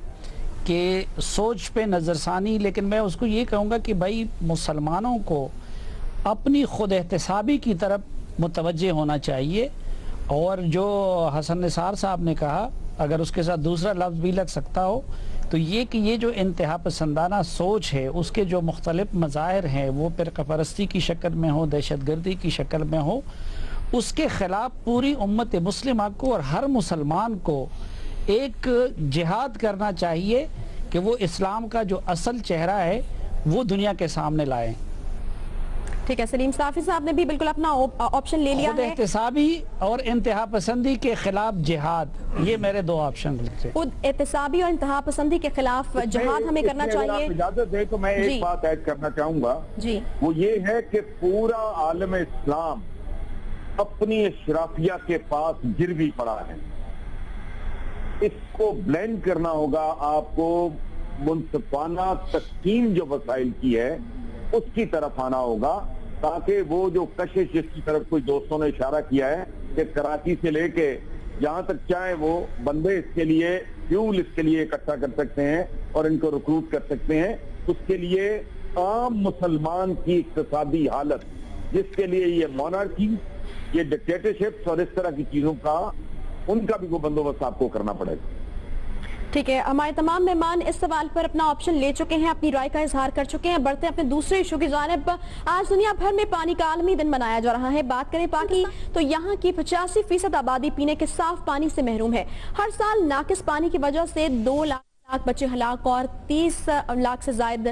کہ سوچ پہ نظر ثانی, لیکن میں اس کو یہ کہوں گا کہ بھائی مسلمانوں کو اپنی خود احتسابی کی طرف متوجہ ہونا چاہیے. اور جو حسن نثار صاحب نے کہا, اگر اس کے ساتھ دوسرا لفظ بھی لگ سکتا ہو, تو یہ کہ یہ جو انتہا پسندانہ سوچ ہے اس کے جو مختلف مظاہر ہیں, وہ فرقہ پرستی کی شکل میں ہو, دہشت گردی کی شکل میں ہو, اس کے خلاف پوری امت مسلمہ کو اور ہر مسلمان کو ایک جہاد کرنا چاہیے کہ وہ اسلام کا جو اصل چہرہ ہے وہ دنیا کے سامنے لائیں. ٹھیک ہے. سلیم صافی صاحب نے بھی بالکل اپنا آپشن لے لیا ہے. خود احتسابی اور انتہا پسندی کے خلاف جہاد, یہ میرے دو آپشن لکھتے ہیں. خود احتسابی اور انتہا پسندی کے خلاف جہاد ہمیں کرنا چاہیے. اجازت دے تو میں ایک بات ایڈ کرنا چاہوں گا. جی, وہ یہ ہے کہ پورا عالم اسلام اپنی اشرافیہ کے پاس گروی پڑا ہے. اس کو بلینڈ کرنا ہوگا. آپ کو منصفانہ تقسیم جو وسائل کی ہے اس کی طرف آنا ہوگا, تاکہ وہ جو کشش جس کی طرف کوئی دوستوں نے اشارہ کیا ہے کہ کراچی سے لے کے جہاں تک چاہے وہ بندے اس کے لیے فیول اس کے لیے اکٹھا کر سکتے ہیں اور ان کو ریکروٹ کر سکتے ہیں, اس کے لیے عام مسلمان کی اقتصادی حالت, جس کے لیے یہ مونارکی, یہ ڈکٹیٹرشپس اور اس طرح کی چیزوں کا, ان کا بھی وہ بندوبست آپ کو کرنا پڑے گا. ٹھیک ہے. ہمارے تمام مہمان اس سوال پر اپنا آپشن لے چکے ہیں, اپنی رائے کا اظہار کر چکے ہیں. بڑھتے ہیں اپنے دوسرے ایشو کی جانب. آج دنیا بھر میں پانی کا عالمی دن منایا جا رہا ہے. بات کریں پاکی تو یہاں کی 85% آبادی پینے کے صاف پانی سے محروم ہے. ہر سال ناقص پانی کی وجہ سے 2 لاکھ بچے ہلاک اور 30 لاکھ سے زائد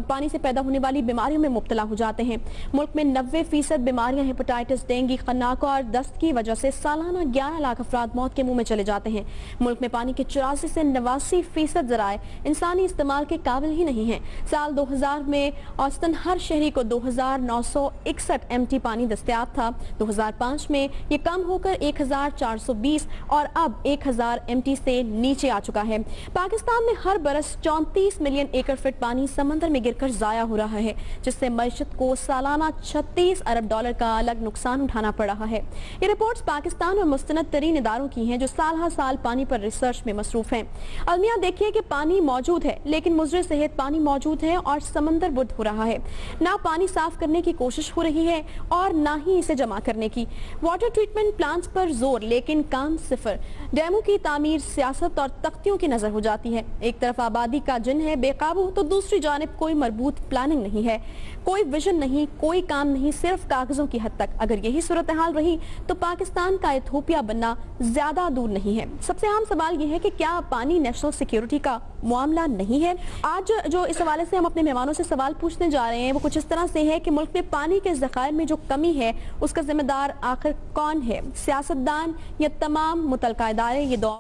پانی سے پیدا ہونے والی بیماریوں میں مبتلا ہو جاتے ہیں. ملک میں 90% بیماریاں ہیپاٹائٹس, ڈینگی, خناق اور دست کی وجہ سے سالانہ 11 لاکھ افراد موت کے منہ میں چلے جاتے ہیں. ملک میں پانی کے 84 سے 89% ذرائع انسانی استعمال کے قابل ہی نہیں ہیں. سال 2000 میں اوسطاً ہر شہری کو 2961 MT پانی دستیاب تھا. 2005 میں یہ کم ہو کر 1420 اور اب 1000 MT سے نیچے آ چکا ہے. پاکستان میں ہر برس 34 ملین ایکڑ فٹ پانی سمندر میں گر کر ضائع ہو رہا ہے, جس سے معیشت کو سالانہ 36 ارب ڈالر کا الگ نقصان اٹھانا پڑ رہا ہے. یہ رپورٹس پاکستان اور مستند ترین اداروں کی ہیں جو سال ہر سال پانی پر ریسرچ میں مصروف ہیں. المیہ دیکھیے کہ پانی موجود ہے لیکن مضر صحت پانی موجود ہے اور سمندر بدھ ہو رہا ہے. نہ پانی صاف کرنے کی کوشش ہو رہی ہے اور نہ ہی اسے جمع کرنے کی. واٹر ٹریٹمنٹ پلانٹس پر زور لیکن کام صفر. ڈیموں کی تعمیر سیاست اور تختیوں کی نظر ہو جاتی ہے. ایک طرف آبادی کا جن ہے بے قابو تو دوسری جانب کوئی مربوط پلاننگ نہیں ہے, کوئی ویژن نہیں, کوئی کام نہیں, صرف کاغذوں کی حد تک. اگر یہی صورتحال رہی تو پاکستان کا ایتھوپیا بننا زیادہ دور نہیں ہے. سب سے اہم سوال یہ ہے کہ کیا پانی نیشنل سیکیورٹی کا معاملہ نہیں ہے؟ آج جو اس حوالے سے ہم اپنے مہمانوں سے سوال پوچھنے جا رہے ہیں وہ کچھ اس طرح سے ہے کہ ملک میں پانی کے ذخائر میں جو کمی ہے اس کا ذمہ دار آخر کون ہے, سیاستدان یا تمام متعلقہ ادارے؟ یہ دو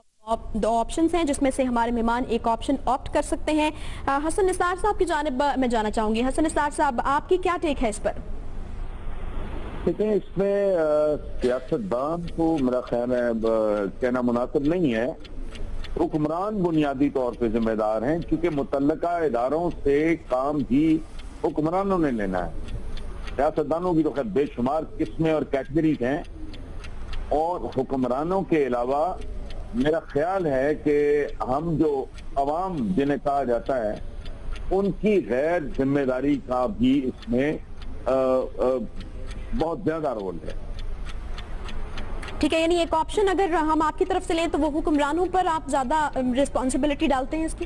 آپشنز ہیں جس میں سے ہمارے مہمان ایک آپشن آپٹ کر سکتے ہیں. حسن نثار صاحب کی جانب میں جانا چاہوں گی. حسن نثار صاحب, آپ کی کیا ٹیک ہے اس پر؟ دیکھیں, اس میں سیاستدان کو میرا خیال ہے کہنا مناسب نہیں ہے. حکمران بنیادی طور پہ ذمہ دار ہیں, کیونکہ متعلقہ اداروں سے کام بھی حکمرانوں نے لینا ہے. سیاستدانوں کی تو خیر بے شمار قسمیں اور کیٹیگریز ہیں, اور حکمرانوں کے علاوہ میرا خیال ہے کہ ہم جو عوام جنہیں کہا جاتا ہے ان کی غیر ذمہ داری کا بھی اس میں بہت زیادہ رول ہے. ٹھیک ہے، یعنی ایک آپشن اگر ہم آپ کی طرف سے لیں تو وہ حکمرانوں پر آپ زیادہ رسپانسبلٹی ڈالتے ہیں اس کی،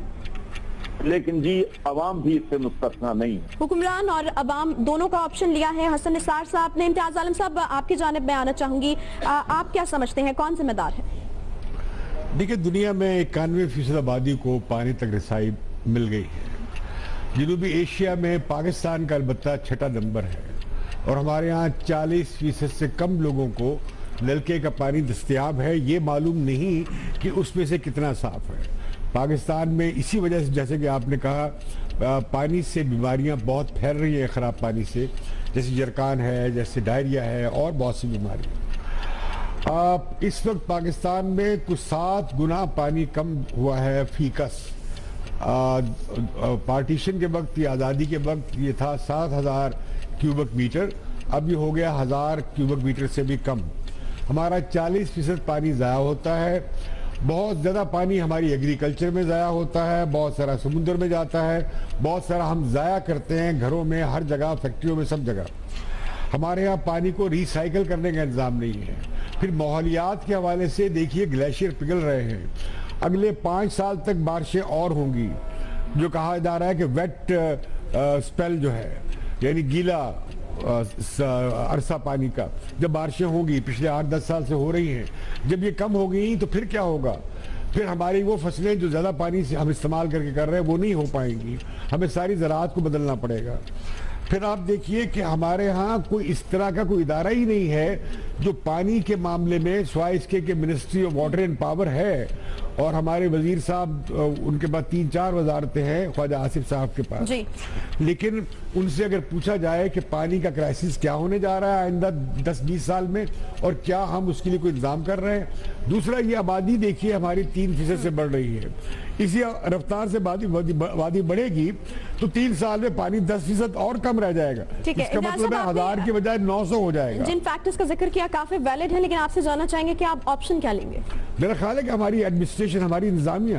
لیکن جی عوام بھی اس سے مستثنا نہیں ہے. حکمران اور عوام دونوں کا آپشن لیا ہے. حسن نثار صاحب نے. امتیاز عالم صاحب آپ کی جانب میں آنا چاہوں گی، آپ کیا سمجھتے ہیں کون ذمہ دار ہے؟ دیکھیں، دنیا میں 91% آبادی کو پانی تک رسائی مل گئی ہے. جنوبی ایشیا میں پاکستان کا البتہ 6واں نمبر ہے، اور ہمارے ہاں 40% سے کم لوگوں کو نلکے کا پانی دستیاب ہے. یہ معلوم نہیں کہ اس میں سے کتنا صاف ہے. پاکستان میں اسی وجہ سے، جیسے کہ آپ نے کہا، پانی سے بیماریاں بہت پھیل رہی ہیں خراب پانی سے، جیسے جرکان ہے، جیسے ڈائریا ہے، اور بہت سی بیماریاں. اس وقت پاکستان میں کچھ 7 گنا پانی کم ہوا ہے فی کس. پارٹیشن کے وقت یا آزادی کے وقت یہ تھا 7000 کیوبک میٹر، اب یہ ہو گیا 1000 کیوبک میٹر سے بھی کم. ہمارا 40% پانی ضائع ہوتا ہے. بہت زیادہ پانی ہماری ایگریکلچر میں ضائع ہوتا ہے، بہت سارا سمندر میں جاتا ہے، بہت سارا ہم ضائع کرتے ہیں گھروں میں، ہر جگہ، فیکٹریوں میں، سب جگہ. ہمارے ہاں پانی کو ری سائیکل کرنے کا انتظام نہیں ہے. پھر ماحولیات کے حوالے سے دیکھیے، گلیشیئر پگھل رہے ہیں. اگلے 5 سال تک بارشیں اور ہوں گی. جو کہا جا رہا ہے کہ ویٹ سپیل جو ہے، یعنی گیلا عرصہ پانی کا، جب بارشیں ہوں گی، پچھلے 8-10 سال سے ہو رہی ہیں، جب یہ کم ہو گئی تو پھر کیا ہوگا؟ پھر ہماری وہ فصلیں جو زیادہ پانی سے ہم استعمال کر کے کر رہے ہیں وہ نہیں ہو پائیں گی. ہمیں ساری زراعت کو بدلنا پڑے گا. پھر آپ دیکھیے کہ ہمارے ہاں کوئی اس طرح کا کوئی ادارہ ہی نہیں ہے جو پانی کے معاملے میں، سوائے اس کے کہ ministry of water and power ہے، اور ہمارے وزیر صاحب، ان کے بعد 3-4 وزارتیں ہیں خواجہ آصف صاحب کے پاس. لیکن ان سے اگر پوچھا جائے کہ پانی کا کرائسس کیا ہونے جا رہا ہے آئندہ 10-20 سال میں، اور کیا ہم اس کے لیے کوئی انتظام کر رہے ہیں. دوسرا، یہ آبادی دیکھیے ہماری 3% سے بڑھ رہی ہے. اسی رفتار سے آبادی بڑھے گی تو 3 سال میں پانی 10% اور کم رہ جائے گا. اس کا مطلب ہے 1000 کی بجائے 900 ہو جائے گا. جن فیکٹرز کا ذکر کیا کافی ویلڈ ہے، لیکن آپ سے جاننا چاہیں گے کہ آپ آپشن کیا لیں گے؟ میرا خیال ہے کہ ہماری ایڈمنسٹریشن، ہماری انتظامیہ،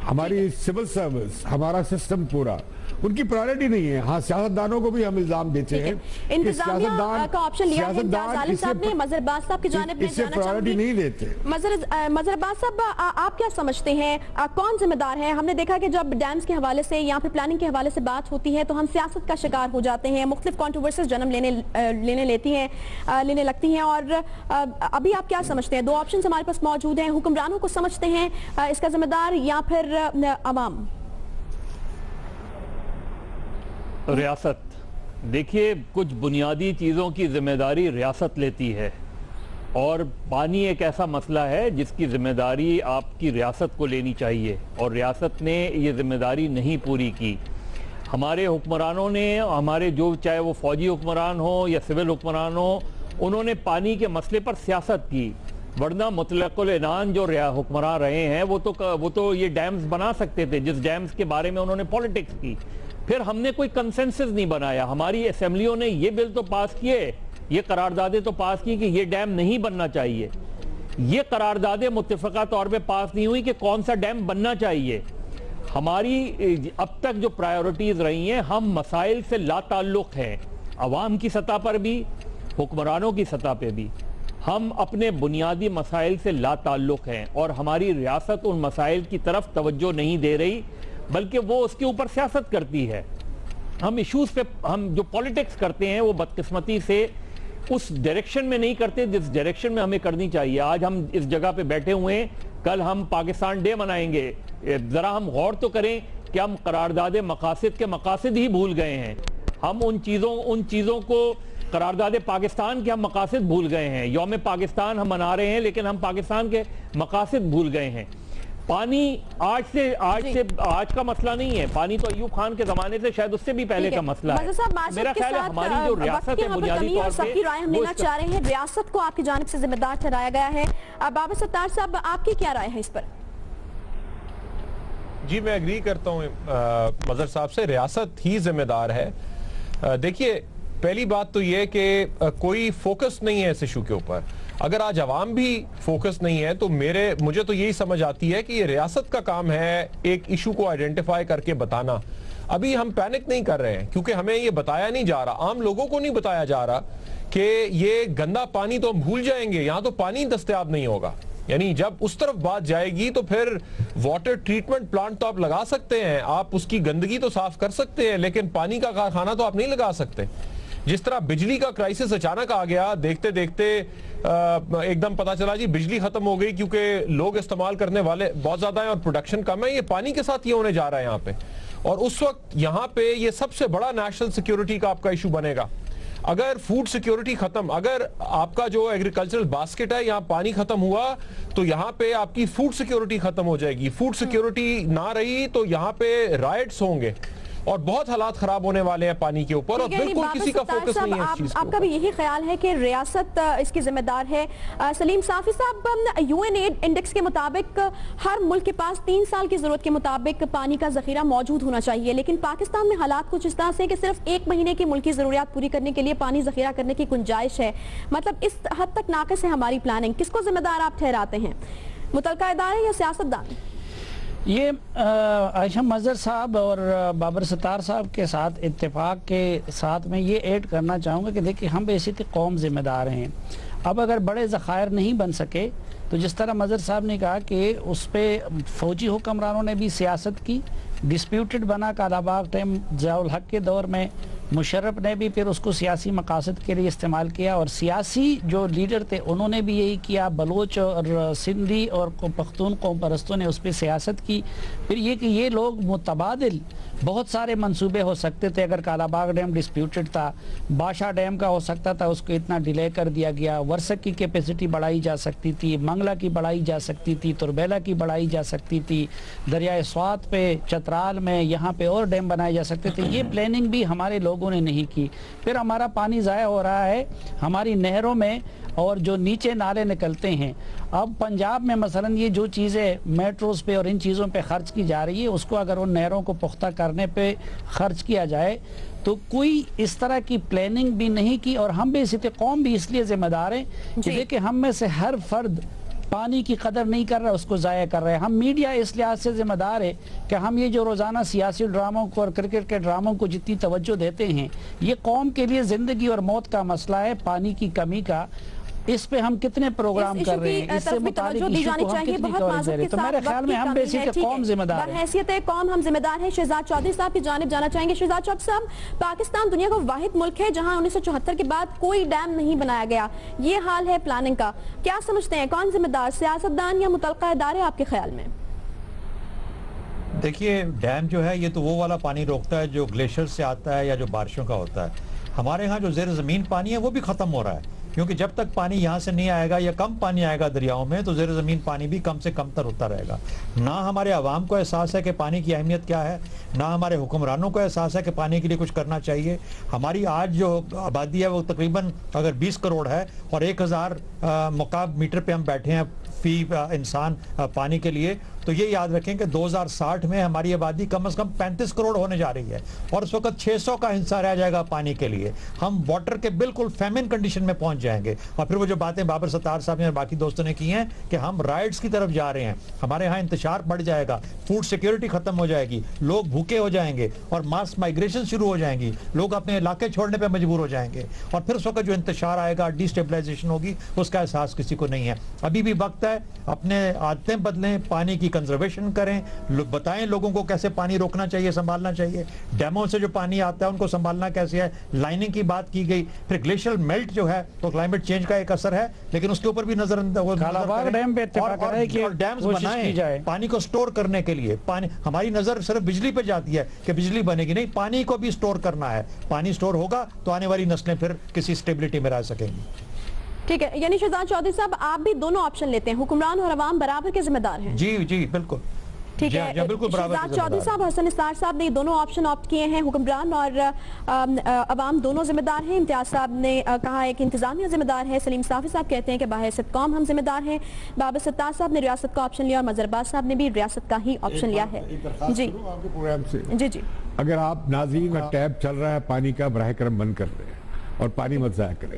ہماری سول سروس، ہمارا سسٹم پورا، ان کی پرائرٹی نہیں ہے. ہاں، سیاستدانوں کو بھی ہم الزام دیتے ہیں. انتظامیہ کا آپشن لیا ہے امتیاز عالم صاحب نے. مظہر عباس صاحب کی جانب میں جانا چاہوں گی. نہیں دیتے. مظہر عباس صاحب، آپ کیا سمجھتے ہیں کون ذمہ دار ہے؟ ہم نے دیکھا کہ جب ڈیمز کے حوالے سے یا پھر پلاننگ کے حوالے سے بات ہوتی ہے تو ہم سیاست کا شکار ہو جاتے ہیں، مختلف کنٹروورسیز جنم لینے لگتی ہیں. اور ابھی آپ کیا سمجھتے ہیں؟ 2 آپشنز ہمارے پاس موجود ہیں. حکمرانوں کو سمجھتے ہیں اس کا ذمہ دار، یا پھر عوام؟ ریاست. دیکھیے، کچھ بنیادی چیزوں کی ذمہ داری ریاست لیتی ہے، اور پانی ایک ایسا مسئلہ ہے جس کی ذمہ داری آپ کی ریاست کو لینی چاہیے، اور ریاست نے یہ ذمہ داری نہیں پوری کی. ہمارے حکمرانوں نے، ہمارے جو چاہے وہ فوجی حکمران ہو یا سول حکمران ہو، انہوں نے پانی کے مسئلے پر سیاست کی. ورنہ مطلق العنان جو حکمران رہے ہیں وہ تو یہ ڈیمز بنا سکتے تھے، جس ڈیمز کے بارے میں انہوں نے پولیٹکس کی. پھر ہم نے کوئی کنسنسس نہیں بنایا. ہماری اسمبلیوں نے یہ بل تو پاس کیے، یہ قراردادیں تو پاس کی کہ یہ ڈیم نہیں بننا چاہیے. یہ قراردادیں متفقہ طور پہ پاس نہیں ہوئی کہ کون سا ڈیم بننا چاہیے. ہماری اب تک جو پرائیورٹیز رہی ہیں، ہم مسائل سے لا تعلق ہیں، عوام کی سطح پر بھی، حکمرانوں کی سطح پہ بھی. ہم اپنے بنیادی مسائل سے لا تعلق ہیں، اور ہماری ریاست ان مسائل کی طرف توجہ نہیں دے رہی، بلکہ وہ اس کے اوپر سیاست کرتی ہے. ہم ایشوز پہ، ہم جو پولیٹکس کرتے ہیں وہ بدقسمتی سے اس ڈائریکشن میں نہیں کرتے جس ڈائریکشن میں ہمیں کرنی چاہیے. آج ہم اس جگہ پہ بیٹھے ہوئے ہیں، کل ہم پاکستان ڈے منائیں گے. ذرا ہم غور تو کریں کہ ہم قرارداد مقاصد کے مقاصد ہی بھول گئے ہیں. ہم ان چیزوں کو، قرارداد پاکستان کے ہم مقاصد بھول گئے ہیں. یوم پاکستان ہم منا رہے ہیں لیکن ہم پاکستان کے مقاصد بھول گئے ہیں. پانی آج کا مسئلہ نہیں ہے. پانی تو ایوب خان کے زمانے سے، شاید اس سے بھی پہلے کا مسئلہ ہے. میرا خیال ہے ہماری جو ریاست ہے بنیادی طور سب کی رائے ہم لینا چاہ رہے ہیں. ریاست کو آپ کی جانب سے ذمہ دار ٹھہرایا گیا ہے. بابر ستار صاحب، آپ کی کیا رائے ہے اس پر؟ جی، میں اگری کرتا ہوں مظہر صاحب سے. ریاست ہی ذمہ دار ہے. دیکھیے، پہلی بات تو یہ کہ کوئی فوکس نہیں ہے اس ایشو کے اوپر. اگر آج عوام بھی فوکس نہیں ہے تو مجھے تو یہی سمجھ آتی ہے کہ یہ ریاست کا کام ہے ایک ایشو کو آئیڈینٹیفائی کر کے بتانا. ابھی ہم پینک نہیں کر رہے ہیں کیونکہ ہمیں یہ بتایا نہیں جا رہا, عام لوگوں کو نہیں بتایا جا رہا کہ یہ گندا پانی تو ہم بھول جائیں گے, یہاں تو پانی دستیاب نہیں ہوگا. یعنی جب اس طرف بات جائے گی تو پھر واٹر ٹریٹمنٹ پلانٹ تو آپ لگا سکتے ہیں, آپ اس کی گندگی تو صاف کر سکتے ہیں, لیکن پانی کا کارخانہ تو آپ نہیں لگا سکتے. جس طرح بجلی کا کرائسس اچانک آ گیا, دیکھتے دیکھتے ایک دم پتا چلا جی بجلی ختم ہو گئی کیونکہ لوگ استعمال کرنے والے بہت زیادہ ہیں اور پروڈکشن کم ہے. یہ پانی کے ساتھ یہ ہونے جا رہا ہے یہاں پہ, اور اس وقت یہاں پہ یہ سب سے بڑا نیشنل سیکیورٹی کا آپ کا ایشو بنے گا. اگر فوڈ سیکیورٹی ختم, اگر آپ کا جو ایگریکلچرل باسکٹ ہے یہاں پانی ختم ہوا تو یہاں پہ آپ کی فوڈ سیکیورٹی ختم ہو جائے گی. فوڈ سیکیورٹی نہ رہی تو یہاں پہ رائٹس ہوں گے اور بہت حالات خراب ہونے والے ہیں پانی کے اوپر, اور بالکل کسی کا فوکس نہیں ہے اس چیز آپ کا بھی یہی خیال ہے کہ ریاست اس کی ذمہ دار ہے؟ سلیم صافی صاحب, یو این ایڈ انڈیکس کے مطابق ہر ملک کے پاس 3 سال کی ضرورت کے مطابق پانی کا ذخیرہ موجود ہونا چاہیے, لیکن پاکستان میں حالات کچھ اس طرح سے کہ صرف 1 مہینے کی ملکی ضروریات پوری کرنے کے لیے پانی ذخیرہ کرنے کی گنجائش ہے. مطلب اس حد تک ناقص ہے ہماری پلاننگ. کس کو ذمہ دار آپ ٹھہراتے ہیں, متعلقہ ادارے یا سیاستدان؟ یہ عائشہ مظہر صاحب اور بابر ستار صاحب کے ساتھ اتفاق کے ساتھ میں یہ ایڈ کرنا چاہوں گا کہ دیکھیں ہم بیسکلی قوم ذمہ دار ہیں. اب اگر بڑے ذخائر نہیں بن سکے تو جس طرح مظہر صاحب نے کہا کہ اس پہ فوجی حکمرانوں نے بھی سیاست کی, ڈسپیوٹڈ بنا کالا باغ ڈیم ضیاء الحق کے دور میں, مشرف نے بھی پھر اس کو سیاسی مقاصد کے لیے استعمال کیا, اور سیاسی جو لیڈر تھے انہوں نے بھی یہی کیا, بلوچ اور سندھی اور پختون قوم پرستوں نے اس پہ سیاست کی. پھر یہ کہ یہ لوگ متبادل بہت سارے منصوبے ہو سکتے تھے. اگر کالا باغ ڈیم ڈسپیوٹڈ تھا, باشا ڈیم کا ہو سکتا تھا, اس کو اتنا ڈیلے کر دیا گیا. ورسک کی کیپیسٹی بڑھائی جا سکتی تھی, منگلہ کی بڑھائی جا سکتی تھی, تربیلا کی بڑھائی جا سکتی تھی, دریائے سوات پہ, چترال میں, یہاں پہ اور ڈیم بنائے جا سکتے تھے. یہ پلاننگ بھی ہمارے لوگوں نے نہیں کی. پھر ہمارا پانی ضائع ہو رہا ہے ہماری نہروں میں اور جو نیچے نالے نکلتے ہیں. اب پنجاب میں مثلا یہ جو چیزیں میٹروز پہ اور ان چیزوں پہ خرچ کی جا رہی ہے, اس کو اگر ان نہروں کو پختہ کرنے پہ خرچ کیا جائے تو کوئی اس طرح کی پلاننگ بھی نہیں کی. اور ہم بھی اسی قوم بھی اس لیے ذمہ دار ہیں کہ دیکھیں ہم میں سے ہر فرد پانی کی قدر نہیں کر رہا, اس کو ضائع کر رہے ہیں. ہم میڈیا اس لحاظ سے ذمہ دار ہے کہ ہم یہ جو روزانہ سیاسی ڈراموں کو اور کرکٹ کے ڈراموں کو جتنی توجہ دیتے ہیں, یہ قوم کے لیے زندگی اور موت کا مسئلہ ہے پانی کی کمی کا. اس پہ ہم کتنے پروگرام کر رہے ہیں, اس سے متعلق ایشو کو ہم کتنی کوریج دے رہے ہیں. تو میرے خیال میں ہم بیسکلی قوم ذمہ دار ہیں. حیثیت قوم ہم ذمہ دار ہیں. شہزاد چودھری صاحب کی جانب جانا چاہیں گے. شہزاد چودھری صاحب, پاکستان دنیا کا واحد ملک ہے جہاں 1974 کے بعد کوئی ڈیم نہیں بنایا گیا. یہ حال ہے پلاننگ کا. کیا سمجھتے ہیں کون ذمہ دار, سیاستدان یا متعلقہ ادارے آپ کے خیال میں؟ دیکھیے ڈیم جو ہے یہ تو وہ والا پانی روکتا ہے جو گلیشیر سے آتا ہے یا جو بارشوں کا ہوتا ہے. ہمارے ہاں جو زیر زمین پانی ہے وہ بھی ختم ہو رہا ہے, کیونکہ جب تک پانی یہاں سے نہیں آئے گا یا کم پانی آئے گا دریاؤں میں تو زیر زمین پانی بھی کم سے کم تر ہوتا رہے گا. نہ ہمارے عوام کو احساس ہے کہ پانی کی اہمیت کیا ہے, نہ ہمارے حکمرانوں کو احساس ہے کہ پانی کے لیے کچھ کرنا چاہیے. ہماری آج جو آبادی ہے وہ تقریباً اگر 20 کروڑ ہے اور 1000 مکعب میٹر پہ ہم بیٹھے ہیں فی انسان پانی کے لیے, تو یہ یاد رکھیں کہ 2060 میں ہماری آبادی کم از کم 35 کروڑ ہونے جا رہی ہے اور اس وقت 600 کا حصہ رہ جائے گا پانی کے لیے. ہم واٹر کے بالکل فیمن کنڈیشن میں پہنچ جائیں گے. اور پھر وہ جو باتیں بابر ستار صاحب نے اور باقی دوستوں نے کی ہیں کہ ہم رائٹس کی طرف جا رہے ہیں, ہمارے ہاں انتشار بڑھ جائے گا, فوڈ سیکیورٹی ختم ہو جائے گی, لوگ بھوکے ہو جائیں گے اور ماس مائگریشن شروع ہو جائیں گی, لوگ اپنے علاقے چھوڑنے پہ مجبور ہو جائیں گے. اور پھر اس وقت جو انتشار آئے گا, ڈی اسٹیبلائزیشن ہوگی, اس کا احساس کسی کو نہیں ہے. ابھی بھی وقت ہے, اپنے عادتیں بدلیں, پانی کی کنزرویشن کریں, بتائیں لوگوں کو کیسے پانی روکنا چاہیے, سنبھالنا چاہیے. ڈیموں سے جو پانی آتا ہے ان کو سنبھالنا کیسے ہے, لائننگ کی بات کی گئی. پھر گلیشیئر میلٹ جو ہے تو کلائمیٹ چینج کا ایک اثر ہے, لیکن اس کے اوپر بھی نظر ڈیمز بنائیں پانی کو سٹور کرنے کے لیے. پانی, ہماری نظر صرف بجلی پہ جاتی ہے کہ بجلی بنے گی, نہیں, پانی کو بھی سٹور کرنا ہے. پانی سٹور ہوگا تو آنے والی نسلیں پھر کسی سٹیبلٹی میں رہ سکیں گی. ٹھیک ہے, یعنی شہزاد چودھری صاحب آپ بھی دونوں آپشن لیتے ہیں, حکمران اور عوام برابر کے ذمہ دار ہیں؟ جی جی بالکل ٹھیک ہے. شہزاد چودھری صاحب, حسن اسرار صاحب نے دونوں آپشن آپٹ کیے ہیں, حکمران اور عوام دونوں ذمہ دار ہیں. امتیاز صاحب نے کہا ہے کہ انتظامیہ ذمہ دار ہے, سلیم صافی صاحب کہتے ہیں کہ بحیثیت قوم ہم ذمہ دار ہیں, بابر ستار صاحب نے ریاست کا آپشن لیا اور مظہر عباس صاحب نے بھی ریاست کا ہی آپشن لیا ہے. جی جی جی, اگر آپ ناظرین کا ٹیپ چل رہا ہے پانی کا, براہ کرم بند کر دیں اور پانی مت ضائع کریں.